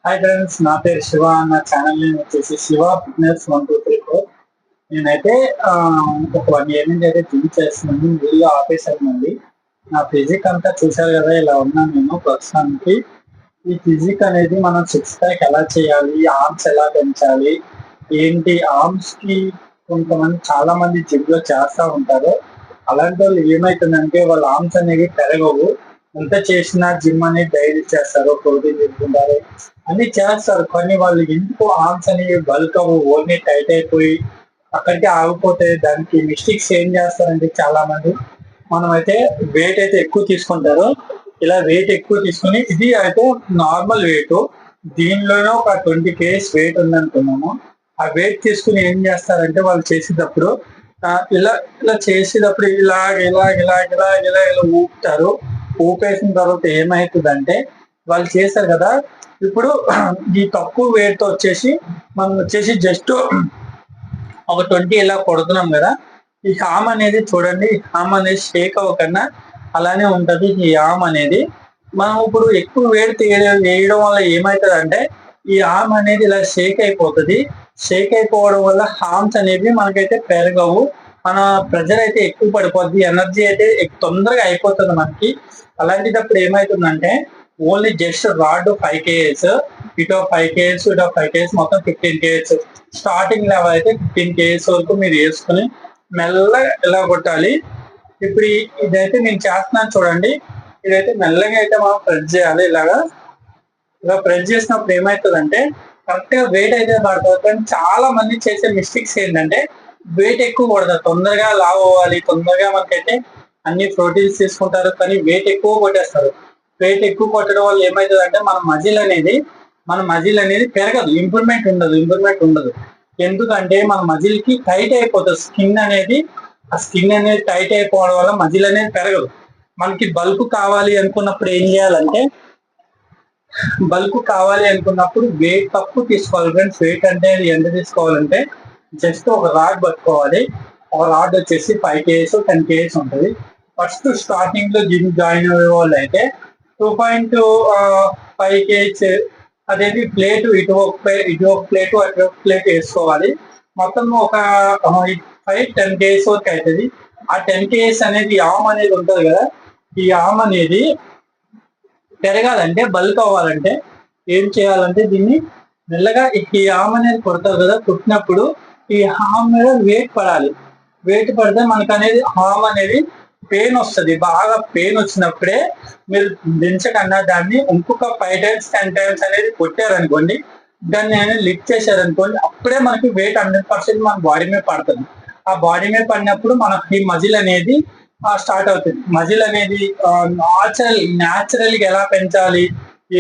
Hi friends, నా పేరు శివ. నా ఛానల్ నేమ్ వచ్చేసి శివ ఫిట్నెస్ 1234. నేనైతే ఒక 1 year నుంచి అయితే జిమ్ చేస్తున్నాను. వీడియో ఆపేసానండి. నా ఫిజిక్ అంతా చూశారు కదా, ఇలా ఉన్నాను నేను ప్రస్తుతానికి. ఈ ఫిజిక్ అనేది మనం 6 pack ఎలా చేయాలి, ఆర్మ్స్ ఎలా పెంచాలి, ఏంటి ఆర్మ్స్ కి కొంతమంది చాలా మంది జిమ్ లో చేస్తూ ఉంటారు. అలాంటి వాళ్ళు ఏమైతుందంటే వాళ్ళ ఆర్మ్స్ అనేవి పెరగవు. ఎంత చేసినా జిమ్ అనేది డైలీ చేస్తారు, ప్రోటీన్ తీసుకుంటారు, అన్ని చేస్తారు. కానీ వాళ్ళు ఎందుకు ఆర్మ్స్ అనేవి బల్క్ అవ్వు, ఓన్లీ టైట్ అయిపోయి అక్కడికి ఆగిపోతే దానికి మిస్టేక్స్ ఏం చేస్తారంటే చాలా మంది మనమైతే వెయిట్ అయితే ఎక్కువ తీసుకుంటారు. ఇలా వెయిట్ ఎక్కువ తీసుకుని, ఇది అయితే నార్మల్ వెయిట్, దీనిలోనే ఒక 20 kgs వెయిట్ ఉందనుకున్నాము. ఆ వెయిట్ తీసుకుని ఏం చేస్తారంటే వాళ్ళు చేసేటప్పుడు ఇలా ఇలా చేసేటప్పుడు ఇలా ఇలా ఇలా ఇలా ఇలా ఇలా ఊపుతారు. ఊపేసిన తర్వాత ఏమవుతుందంటే వాళ్ళు చేస్తారు కదా, ఇప్పుడు ఈ తక్కువ వెయిట్ తో వచ్చేసి మనం వచ్చేసి జస్ట్ ఒక 20 ఇలా కొడుతున్నాం కదా, ఈ హామ్ అనేది చూడండి, ఈ హామ్ అనేది షేక్ అవ్వకుండా అలానే ఉంటది. ఈ ఆర్మ్ అనేది మనం ఇప్పుడు ఎక్కువ వెయిట్ వేయడం వల్ల ఏమవుతుంది అంటే ఈ ఆర్మ్ అనేది ఇలా షేక్ అయిపోతుంది. షేక్ అయిపోవడం వల్ల హార్మ్స్ అనేవి మనకైతే పెరగవు. మన ప్రెజర్ అయితే ఎక్కువ పడిపోద్ది, ఎనర్జీ అయితే తొందరగా అయిపోతుంది మనకి. అలాంటిటప్పుడు ఏమవుతుందంటే ఓన్లీ జస్ట్ రాడ్ 5 kgs, ఇటో 5 kgs, ఇటో 5 kgs, మొత్తం 15 kgs. స్టార్టింగ్ లెవెల్ అయితే 15 kgs వరకు మీరు వేసుకుని మెల్లగా ఇలా కొట్టాలి. ఇప్పుడు ఇదైతే నేను చేస్తున్నాను చూడండి, ఇదైతే మెల్లగా అయితే మనం ప్రెస్ చేయాలి. ఇలా ప్రెస్ చేసినప్పుడు ఏమవుతుందంటే కరెక్ట్ గా వెయిట్ అయితే పడుతుంది. కానీ చాలా మంది చేసే మిస్టేక్స్ ఏంటంటే వెయిట్ ఎక్కువ పడుతుంది, తొందరగా లావ్ అవ్వాలి, తొందరగా మనకైతే అన్ని ప్రోటీన్స్ తీసుకుంటారు, కానీ వెయిట్ ఎక్కువ కొట్టేస్తారు. వెయిట్ ఎక్కువ కొట్టడం వల్ల ఏమవుతుంది అంటే మన మజిల్ అనేది పెరగదు, ఇంప్రూవ్మెంట్ ఉండదు. ఎందుకంటే మన మజిల్ కి టైట్ అయిపోతుంది స్కిన్ అనేది. ఆ స్కిన్ అనేది టైట్ అయిపోవడం వల్ల మజిల్ అనేది పెరగదు. మనకి బల్క్ కావాలి అనుకున్నప్పుడు ఏం చేయాలంటే వెయిట్ తక్కువ తీసుకోవాలి ఫ్రెండ్స్. వెయిట్ అంటే ఎంత తీసుకోవాలంటే జస్ట్ ఒక రాడ్ పట్టుకోవాలి. ఒక రాడ్ వచ్చేసి 5 kgs 10 kgs ఉంటుంది. ఫస్ట్ స్టార్టింగ్ లో జిమ్ జాయిన్ అయ్యే వాళ్ళు అయితే 2.5 kgs అనేది ప్లేట్, ఇటు ఒక ప్లేట్ అటు ఒక ప్లేట్ వేసుకోవాలి. మొత్తం ఒక 5-10 kgs వరకు అవుతుంది. ఆ 10 kgs అనేది ఆర్మ్ అనేది ఉంటుంది కదా, ఈ ఆర్మ్ అనేది పెరగాలంటే, బల్క్ అవ్వాలంటే ఏం చేయాలంటే దీన్ని మెల్లగా ఈ ఆర్మ్ అనేది కొడతారు కదా, కుట్టినప్పుడు ఈ హామ్ మీద వెయిట్ పడాలి. వెయిట్ పడితే మనకు అనేది హామ్ అనేది పెయిన్ వస్తుంది. బాగా పెయిన్ వచ్చినప్పుడే మీరు దించకన్నా దాన్ని ఇంకొక 5 times 10 times అనేది కొట్టారనుకోండి, దాన్ని అనేది లిఫ్ట్ చేశారనుకోండి, అప్పుడే మనకి వెయిట్ 100% మన బాడీ మీద పడుతుంది. ఆ బాడీ మీద పడినప్పుడు మనకి మజిల్ అనేది స్టార్ట్ అవుతుంది. మజిల్ అనేది న్యాచురల్ గా ఎలా పెంచాలి,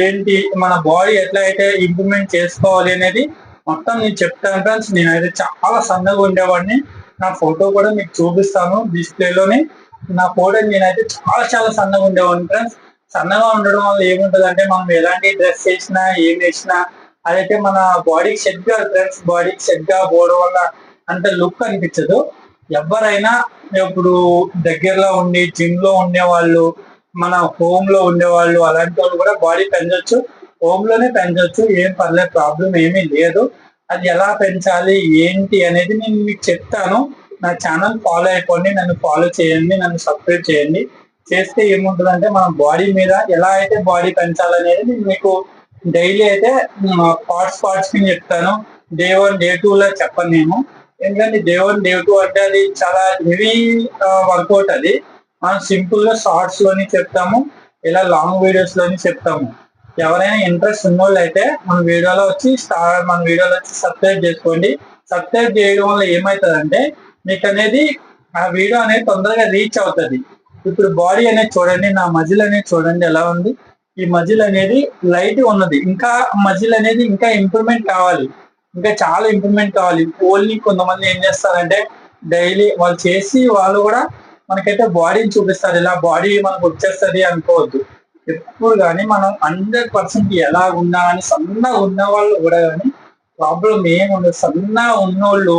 ఏంటి, మన బాడీ ఎట్లా అయితే ఇంప్రూవ్మెంట్ చేసుకోవాలి అనేది మొత్తం నేను చెప్తాను ఫ్రెండ్స్. నేనైతే చాలా సన్నగా ఉండేవాడిని. నా ఫోటో కూడా మీకు చూపిస్తాను డిస్ప్లేలోనే. నా ఫోటో నేనైతే చాలా సన్నగా ఉండేవాడిని ఫ్రెండ్స్. సన్నగా ఉండడం వల్ల ఏముంటది అంటే మనం ఎలాంటి డ్రెస్ వేసినా ఏం వేసినా అదైతే మన బాడీకి సెట్ కాదు ఫ్రెండ్స్. బాడీకి సెట్ గా పోవడం వల్ల అంత లుక్ అనిపించదు. ఎవరైనా ఇప్పుడు దగ్గరలో ఉండి జిమ్ లో ఉండేవాళ్ళు, మన హోమ్ లో ఉండేవాళ్ళు, అలాంటి వాళ్ళు కూడా బాడీ పెంచవచ్చు. హోమ్ లోనే పెంచవచ్చు, ఏం పర్లేదు, ప్రాబ్లం ఏమీ లేదు. అది ఎలా పెంచాలి ఏంటి అనేది నేను మీకు చెప్తాను. నా ఛానల్ ఫాలో అయిపోండి, నన్ను ఫాలో చేయండి, నన్ను సబ్స్క్రైబ్ చేయండి. చేస్తే ఏముంటుందంటే మన బాడీ మీద ఎలా అయితే బాడీ పెంచాలనేది నేను మీకు డైలీ అయితే పార్ట్స్ కి చెప్తాను. డే 1 డే 2 లా చెప్పను నేను. ఎందుకంటే డే 1 డే 2 అంటే అది చాలా హెవీ వర్కౌట్. అది మనం సింపుల్ గా షార్ట్స్ లోని చెప్తాము, ఇలా లాంగ్ వీడియోస్ లోని చెప్తాము. ఎవరైనా ఇంట్రెస్ట్ ఉన్నోళ్ళు అయితే మన వీడియోలో వచ్చి సబ్స్క్రైబ్ చేసుకోండి. సబ్స్క్రైబ్ చేయడం వల్ల ఏమవుతుందంటే మీకు అనేది ఆ వీడియో అనేది తొందరగా రీచ్ అవుతుంది. ఇప్పుడు బాడీ అనేది చూడండి, నా మజిల్ అనేది చూడండి ఎలా ఉంది. ఈ మజిల్ అనేది లైట్ ఉన్నది, ఇంకా మజిల్ అనేది ఇంకా ఇంప్రూవ్మెంట్ కావాలి, ఇంకా చాలా ఇంప్రూవ్మెంట్ కావాలి. ఓన్లీ కొంతమంది ఏం చేస్తారంటే డైలీ వాళ్ళు కూడా మనకైతే బాడీని చూపిస్తారు, ఇలా బాడీ మనకు వచ్చేస్తుంది అనుకోవద్దు. ఎప్పుడు కానీ మనం 100% ఎలా ఉన్నా అని సన్నగా ఉన్న వాళ్ళు కూడా కానీ ప్రాబ్లం ఏముండదు. సన్నగా ఉన్నోళ్ళు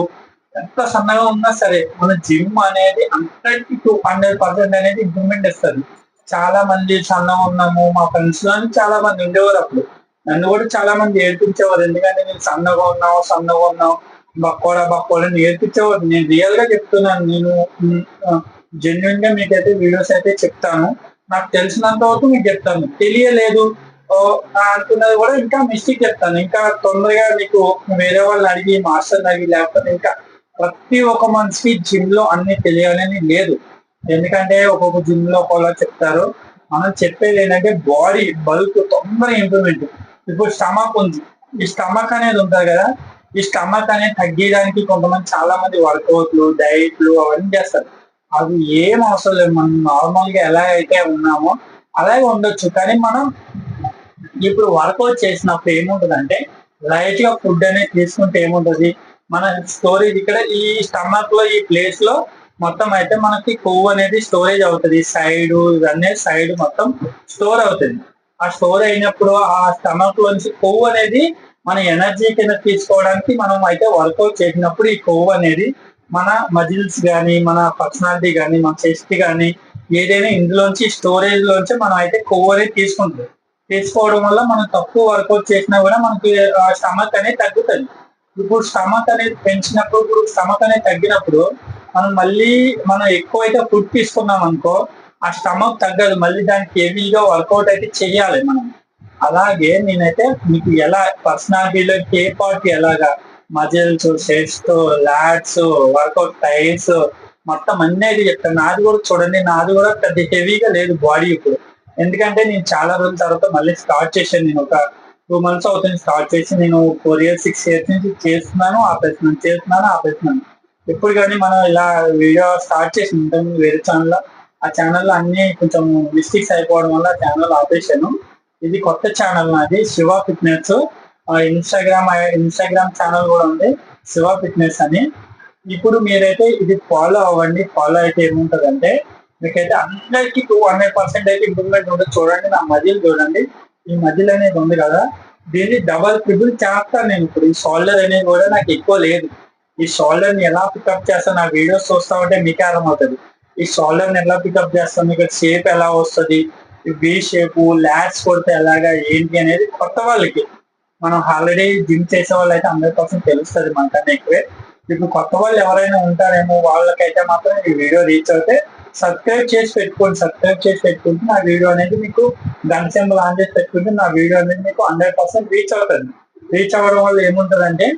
ఎంత సన్నగా ఉన్నా సరే మన జిమ్ అనేది 100% అనేది ఇంప్రూవ్మెంట్ ఇస్తుంది. చాలా మంది సన్నగా ఉన్నాము, మా ఫ్రెండ్స్ లో చాలా మంది ఉండేవారు అప్పుడు నన్ను కూడా చాలా మంది ఏడ్పించేవారు. ఎందుకంటే నేను సన్నగా ఉన్నావు బక్కోడా అని ఏడ్పించేవారు. నేను రియల్ గా చెప్తున్నాను. నేను జెన్యున్ గా మీకైతే వీడియోస్ అయితే చెప్తాను. నాకు తెలిసినంత వరకు మీకు చెప్తాను. తెలియలేదు అనుకున్నది కూడా ఇంకా మిస్టేక్ చెప్తాను. ఇంకా తొందరగా మీకు వేరే వాళ్ళు అడిగి మాస్టర్ అడిగి లేకపోతే ఇంకా ప్రతి ఒక్క మనిషికి జిమ్ లో అన్ని తెలియాలని లేదు. ఎందుకంటే ఒక్కొక్క జిమ్ లో ఒకలా చెప్తారు. మనం చెప్పేది ఏంటంటే బాడీ బల్క్ తొందరగా ఇంప్రూవ్మెంట్. ఇప్పుడు స్టమక్ ఉంది. ఈ స్టమక్ అనేది ఉంటుంది కదా, ఈ స్టమక్ అనేది తగ్గించడానికి కొంతమంది చాలా మంది వర్కౌట్లు డైట్లు అవన్నీ చేస్తారు. అవి ఏం అవసరం లేదు. మనం నార్మల్ గా ఎలా అయితే ఉన్నామో అలాగే ఉండొచ్చు. కానీ మనం ఇప్పుడు వర్కౌట్ చేసినప్పుడు ఏముంటదంటే లైట్ గా ఫుడ్ అనేది తీసుకుంటే ఏముంటది, మన స్టోరేజ్ ఇక్కడ ఈ స్టమక్ లో ఈ ప్లేస్ లో మొత్తం అయితే మనకి కొవ్వు అనేది స్టోరేజ్ అవుతుంది. సైడ్ మొత్తం స్టోర్ అవుతుంది. ఆ స్టోర్ అయినప్పుడు ఆ స్టమక్ లోంచి కొవ్వు అనేది మన ఎనర్జీ కింద తీసుకోవడానికి మనం అయితే వర్కౌట్ చేసినప్పుడు ఈ కొవ్వు అనేది మన మజిల్స్ కానీ మన పర్సనాలిటీ కానీ మన చెస్ట్ కానీ ఏదైనా ఇందులోంచి స్టోరేజ్ లోంచి మనం అయితే కొవ్వు అనేది తీసుకోవడం వల్ల మనం తక్కువ వర్కౌట్ చేసినా కూడా మనకి స్టమక్ అనేది తగ్గుతుంది. ఇప్పుడు స్టమక్ అనేది పెంచినప్పుడు ఇప్పుడు స్టమక్ అనేది తగ్గినప్పుడు మనం ఎక్కువ అయితే ఫుడ్ తీసుకున్నాం అనుకో ఆ స్టమక్ తగ్గదు. మళ్ళీ దానికి హెవీగా వర్కౌట్ అయితే చెయ్యాలి మనం. అలాగే నేనైతే మీకు ఎలా పర్సనాలిటీలో ఏ పార్ట్ ఎలాగా మజిల్స్ చెస్ట్ లాట్స్ వర్కౌట్ టైర్స్ మొత్తం అన్ని అయితే చెప్తాను. నాది కూడా చూడండి, నాది కూడా పెద్ద హెవీగా లేదు బాడీ ఇప్పుడు. ఎందుకంటే నేను చాలా రోజుల తర్వాత మళ్ళీ స్టార్ట్ చేశాను. నేను ఒక 2 months అవుతుంది స్టార్ట్ చేసి. నేను 4 years 6 years నుంచి చేస్తున్నాను ఆపేస్తున్నాను. ఇప్పుడు కానీ మనం ఇలా వీడియో స్టార్ట్ చేసి ఉంటాం వేరే ఛానల్. ఆ ఛానల్లో అన్ని కొంచెం మిస్టేక్స్ అయిపోవడం వల్ల ఛానల్ ఆపేశాను. ఇది కొత్త ఛానల్ నాది శివ ఫిట్నెస్. ఇన్స్టాగ్రామ్ ఛానల్ కూడా ఉంది శివ ఫిట్నెస్ అని. ఇప్పుడు మీరైతే ఇది ఫాలో అవ్వండి. ఫాలో అయితే ఏముంటదంటే మీకైతే అందరికి 200% అయితే ఇంప్రూవ్మెంట్ ఉంటుంది. చూడండి నా మజిల్ చూడండి. ఈ మజిల్ అనేది ఉంది కదా, దీన్ని డబల్ ట్రిపుల్ చేస్తాను నేను. ఇప్పుడు ఈ షోల్డర్ అనేది కూడా నాకు ఎక్కువ లేదు. ఈ షోల్డర్ ని ఎలా పికప్ చేస్తాను నా వీడియోస్ చూస్తా ఉంటే మీకే అర్థమవుతుంది. ఈ షోల్డర్ ని ఎలా పికప్ చేస్తాను, మీకు షేప్ ఎలా వస్తుంది, బీ షేప్ లాట్స్ కొడితే ఎలాగా ఏంటి అనేది కొత్త వాళ్ళకి. మనం ఆల్రెడీ జిమ్ చేసే వాళ్ళు అయితే 100% తెలుస్తుంది మనకన్నా ఎక్కువే. ఇప్పుడు కొత్త వాళ్ళు ఎవరైనా ఉంటారేమో వాళ్ళకైతే మాత్రం ఈ వీడియో రీచ్ అవుతే సబ్స్క్రైబ్ చేసి పెట్టుకుంటే నా వీడియో అనేది మీకు గంట సింబల్ ఆన్ చేసి పెట్టుకుంటే నా వీడియో అనేది మీకు 100% రీచ్ అవుతుంది. రీచ్ అవ్వడం వల్ల ఏముంటుందంటే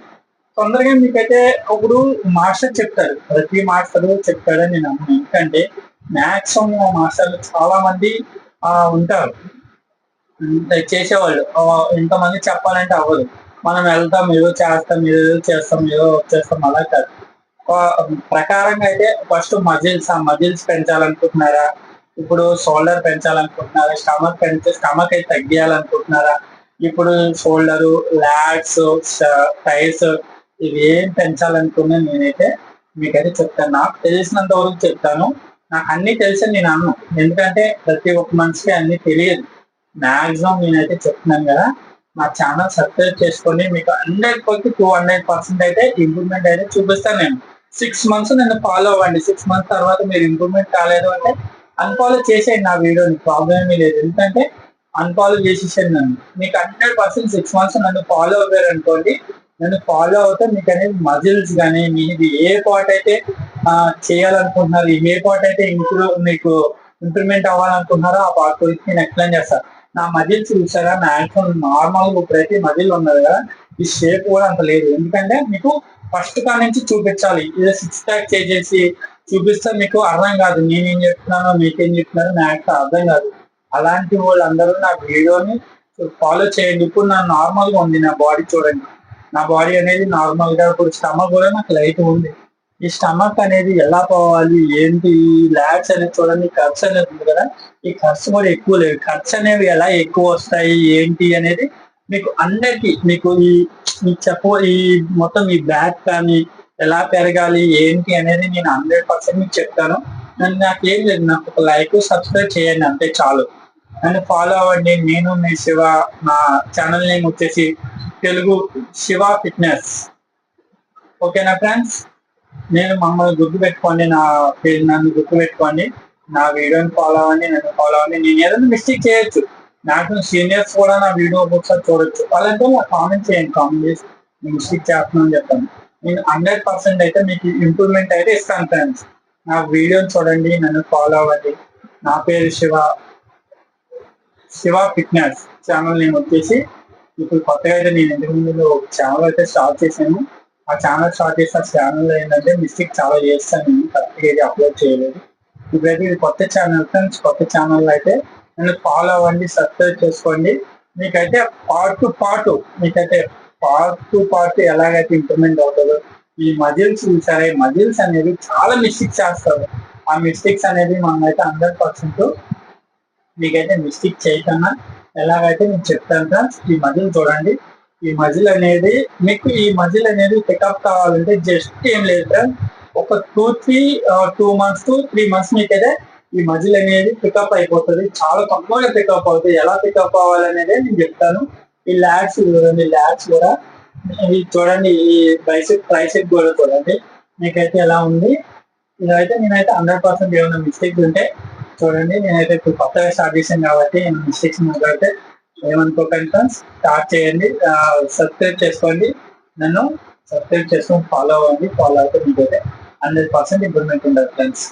తొందరగా మీకైతే ఇప్పుడు మాస్టర్ చెప్తారు, ప్రతి మాస్టర్ చెప్తాడని నేను నమ్మను. ఎందుకంటే మ్యాక్సిమం మాస్టర్లు చాలా మంది ఉంటారు చేసేవాళ్ళు. ఇంతమంది చెప్పాలంటే అవ్వదు. మనం వెళ్తాం ఏదో చేస్తాం అలా కాదు. ప్రకారంగా అయితే ఫస్ట్ మజిల్స్ పెంచాలనుకుంటున్నారా, ఇప్పుడు షోల్డర్ పెంచాలనుకుంటున్నారా, స్టమక్ అయితే తగ్గియాలనుకుంటున్నారా, ఇప్పుడు షోల్డరు లాట్స్ థైస్ ఇవి ఏం పెంచాలనుకున్నా నేనైతే మీకైతే చెప్తాను. నాకు తెలిసినంత వరకు చెప్తాను. నాకు అన్ని తెలిసి నేను అన్నాను. ఎందుకంటే ప్రతి ఒక్క మనిషికి అన్ని తెలియదు. మాక్సిమం నేనైతే చెప్తున్నాను కదా. నా ఛానల్ సబ్స్క్రైబ్ చేసుకోండి. మీకు 200% అయితే ఇంప్రూవ్మెంట్ అయితే చూపిస్తాను నేను. 6 months నన్ను ఫాలో అవ్వండి. 6 months తర్వాత మీరు ఇంప్రూవ్మెంట్ కాలేదు అంటే అన్ఫాలో చేసేయండి నా వీడియోని. ప్రాబ్లం ఏమీ లేదు. ఎందుకంటే అన్ఫాలో చేసేసాను నన్ను. మీకు 100% 6 months నన్ను ఫాలో అవ్వారు అనుకోండి. నన్ను ఫాలో అవుతే మీకు అనేది మజిల్స్ కానీ మీది ఏ పార్ట్ అయితే చేయాలనుకుంటున్నారు, ఏ పార్ట్ అయితే మీకు ఇంప్రూవ్మెంట్ అవ్వాలనుకుంటున్నారో ఆ పార్ట్ గురించి నేను ఎక్స్ప్లెయిన్ చేస్తాను. నా మజిల్స్ చూసారా, మాక్సిమం నార్మల్ ఇప్పుడైతే మజిల్ ఉన్నది కదా, ఈ షేప్ కూడా అంత లేదు. ఎందుకంటే మీకు ఫస్ట్ కా నుంచి చూపించాలి. ఇది 6 pack చేసేసి చూపిస్తే మీకు అర్థం కాదు. నేనేం చెప్తున్నానో మీకేం చెప్తున్నారో నాకు అర్థం కాదు. అలాంటి వాళ్ళందరూ నా వీడియోని ఫాలో చేయండి. ఇప్పుడు నా నార్మల్ గా ఉంది నా బాడీ చూడండి. నా బాడీ అనేది నార్మల్ గా ఇప్పుడు స్టమక్ కూడా నాకు లైట్ ఉంది. ఈ స్టమక్ అనేది ఎలా పోవాలి ఏంటి, లాట్స్ అనేది చూడండి, కర్వ్స్ అనేది ఉంది కదా, ఈ కర్వ్స్ కూడా ఎక్కువ లేవు. కర్వ్స్ అనేవి ఎలా ఎక్కువ వస్తాయి ఏంటి అనేది మీకు అందరికి మీకు ఈ మొత్తం ఈ బ్యాక్ కానీ ఎలా పెరగాలి ఏంటి అనేది నేను 100% మీకు చెప్తాను. నాకేం లేదు, నాకు ఒక లైక్ సబ్స్క్రైబ్ చేయండి అంతే చాలు. నన్ను ఫాలో అవ్వండి. నేను మీ శివ. నా ఛానల్ నేమ్ వచ్చేసి తెలుగు శివ ఫిట్నెస్. ఓకేనా ఫ్రెండ్స్? నేను మమ్మల్ని గుర్తుపెట్టుకోండి, నా పేరు నన్ను గుర్తుపెట్టుకోండి, నా వీడియోని ఫాలో అవ్వండి, నన్ను ఫాలో అవ్వండి. నేను ఏదైనా మిస్టేక్ చేయొచ్చు, మాక్సిమం సీనియర్స్ కూడా నా వీడియో ఒకసారి చూడొచ్చు. వాళ్ళంటే నాకు కామెంట్ చేయండి, కామెంట్ చేసి నేను మిస్టేక్ చేస్తున్నాను అని చెప్పండి. నేను 100% అయితే మీకు ఇంప్రూవ్మెంట్ అయితే ఇస్తాను ఫ్రెండ్స్. నా వీడియోని చూడండి, నన్ను ఫాలో అవ్వండి. నా పేరు శివ ఫిట్నెస్ ఛానల్ నేమ్ వచ్చేసి. ఇప్పుడు కొత్తగా అయితే నేను ఇంతకు ముందు ఛానల్ అయితే స్టార్ట్ చేశాను. ఆ ఛానల్ స్టార్ట్ చేసిన ఛానల్ ఏంటంటే మిస్టేక్ చాలా చేస్తాను, నేను కరెక్ట్గా అయితే అప్లోడ్ చేయలేదు. ఇప్పుడైతే ఇది కొత్త ఛానల్ ఫ్రెండ్స్. కొత్త ఛానల్ అయితే నన్ను ఫాలో అవ్వండి, సబ్స్క్రైబ్ చేసుకోండి. మీకైతే పార్ట్ టు పార్ట్ ఎలాగైతే ఇంప్రూవ్మెంట్ అవుతుందో, ఈ మజిల్స్ సరే మజిల్స్ అనేది చాలా మిస్టేక్స్ చేస్తారు. ఆ మిస్టేక్స్ అనేది మనమైతే 100% మీకైతే మిస్టేక్ చేయకుండా ఎలాగైతే నేను చెప్తాను ఫ్రెండ్స్. ఈ మజిల్ చూడండి. ఈ మజిల్ అనేది మీకు పికప్ కావాలంటే జస్ట్ ఏం లేదు ఫ్రెండ్స్, ఒక 2 months to 3 months మీకైతే ఈ మజిల్ అనేది పికప్ అయిపోతుంది. చాలా తక్కువగా పికప్ అవుతుంది. ఎలా పికప్ అవ్వాలనేది నేను చెప్తాను. ఈ ల్యాడ్స్ చూడండి, ల్యాడ్స్ కూడా ఇది చూడండి, ఈ బైసెప్ ట్రైసెప్ కూడా చూడండి మీకైతే ఎలా ఉంది. ఇదైతే నేనైతే 100% ఏమైనా మిస్టేక్స్ ఉంటే చూడండి. నేనైతే ఇప్పుడు కొత్తగా స్టార్ట్ చేశాను కాబట్టి మిస్టేక్స్ మాట్లాడితే ఏమనుకోకండి ఫ్రెండ్స్. స్టార్ట్ చేయండి, సబ్స్క్రైబ్ చేసుకోండి, నన్ను సబ్స్క్రైబ్ చేసుకొని ఫాలో అవ్వండి. ఫాలో అయితే మీకైతే 100% ఇంప్రూవ్మెంట్ ఉండదు ఫ్రెండ్స్.